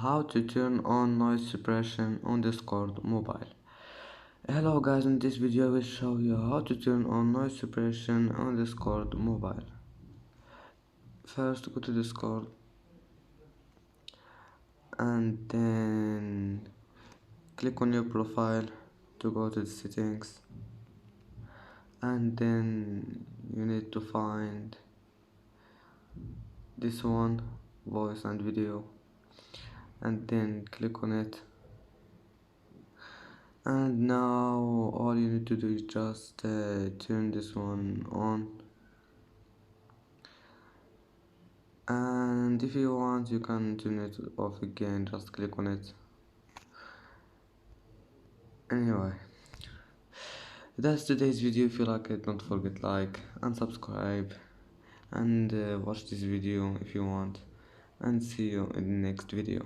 How to turn on noise suppression on Discord mobile. Hello guys, in this video I will show you how to turn on noise suppression on Discord mobile. First go to Discord and then click on your profile to go to the settings, and then you need to find this one, voice and video, and then click on it. And now all you need to do is just turn this one on, and if you want you can turn it off again, just click on it. Anyway, that's today's video. If you like it, don't forget like and subscribe, and watch this video if you want, and see you in the next video.